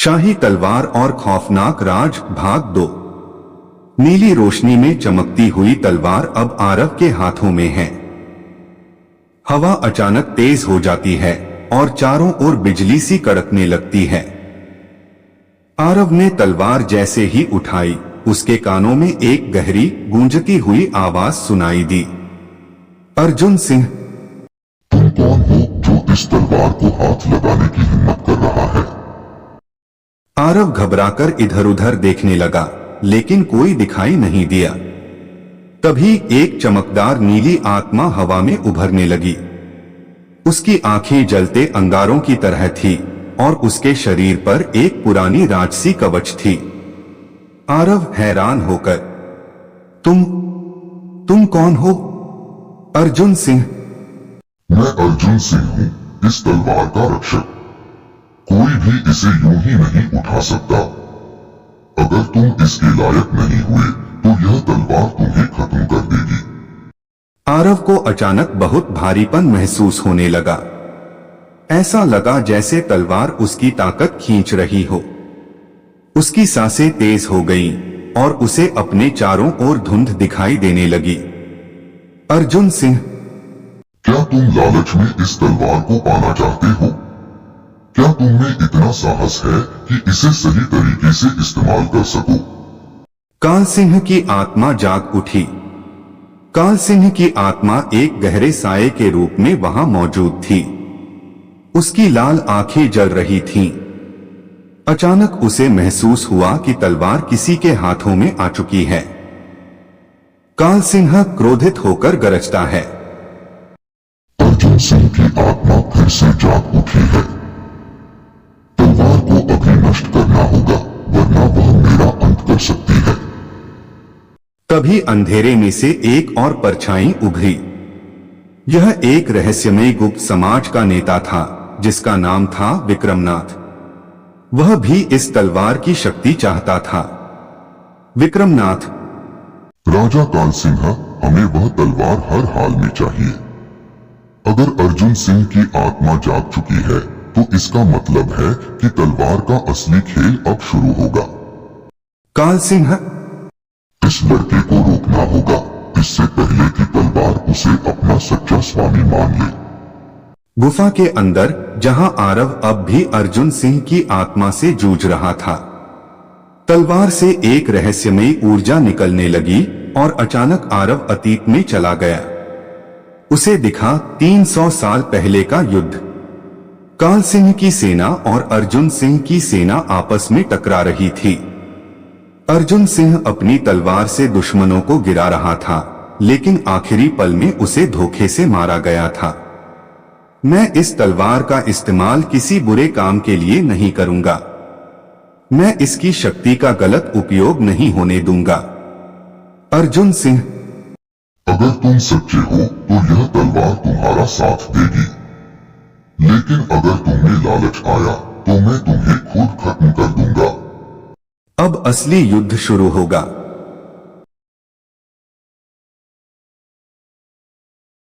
शाही तलवार और खौफनाक राज भाग 2। नीली रोशनी में चमकती हुई तलवार अब आरव के हाथों में है। हवा अचानक तेज हो जाती है और चारों ओर बिजली सी कड़कने लगती है। आरव ने तलवार जैसे ही उठाई, उसके कानों में एक गहरी गूंजती हुई आवाज सुनाई दी। अर्जुन सिंह, तुम कौन हो जो इस तलवार को हाथ लगाने की हिम्मत कर रहा है? आरव घबराकर इधर उधर देखने लगा, लेकिन कोई दिखाई नहीं दिया। तभी एक चमकदार नीली आत्मा हवा में उभरने लगी। उसकी आंखें जलते अंगारों की तरह थी और उसके शरीर पर एक पुरानी राजसी कवच थी। आरव हैरान होकर, तुम कौन हो? अर्जुन सिंह, मैं अर्जुन सिंह हूँ, इस तलवार का रक्षक। कोई भी इसे यूं ही नहीं उठा सकता। अगर तुम इसके लायक नहीं हुए तो यह तलवार तुम्हें खत्म कर देगी। आरव को अचानक बहुत भारीपन महसूस होने लगा। ऐसा लगा जैसे तलवार उसकी ताकत खींच रही हो। उसकी सांसें तेज हो गईं और उसे अपने चारों ओर धुंध दिखाई देने लगी। अर्जुन सिंह, क्या तुम लालच में इस तलवार को पाना चाहते हो? क्या तुम में इतना साहस है कि इसे सही तरीके से इस्तेमाल कर सको? काल सिंह की आत्मा जाग उठी। काल सिंह की आत्मा एक गहरे साये के रूप में वहां मौजूद थी। उसकी लाल आंखें जल रही थीं। अचानक उसे महसूस हुआ कि तलवार किसी के हाथों में आ चुकी है। काल सिंह क्रोधित होकर गरजता है। अर्जुन सिंह की आत्मा फिर से जाग उठी है। तलवार को अभी नष्ट करना होगा, वरना वह मेरा अंत कर सकती है। तभी अंधेरे में से एक और परछाई उभरी। यह एक रहस्यमय गुप्त समाज का नेता था, जिसका नाम था विक्रमनाथ। वह भी इस तलवार की शक्ति चाहता था। विक्रमनाथ, राजा काल सिंह, हमें वह तलवार हर हाल में चाहिए। अगर अर्जुन सिंह की आत्मा जाग चुकी है तो इसका मतलब है कि तलवार का असली खेल अब शुरू होगा। काल सिंह, इस लड़के को रोकना होगा, इससे पहले कि तलवार उसे अपना सच्चा स्वामी मान ले। गुफा के अंदर, जहां आरव अब भी अर्जुन सिंह की आत्मा से जूझ रहा था, तलवार से एक रहस्यमयी ऊर्जा निकलने लगी और अचानक आरव अतीत में चला गया। उसे दिखा 300 साल पहले का युद्ध। काल सिंह की सेना और अर्जुन सिंह की सेना आपस में टकरा रही थी। अर्जुन सिंह अपनी तलवार से दुश्मनों को गिरा रहा था, लेकिन आखिरी पल में उसे धोखे से मारा गया था। मैं इस तलवार का इस्तेमाल किसी बुरे काम के लिए नहीं करूंगा। मैं इसकी शक्ति का गलत उपयोग नहीं होने दूंगा। अर्जुन सिंह, अगर तुम सच्चे हो तो यह तलवार तुम्हारा साथ देगी, लेकिन अगर तुम्हें लालच आया तो मैं तुम्हें खुद खत्म कर दूंगा। अब असली युद्ध शुरू होगा।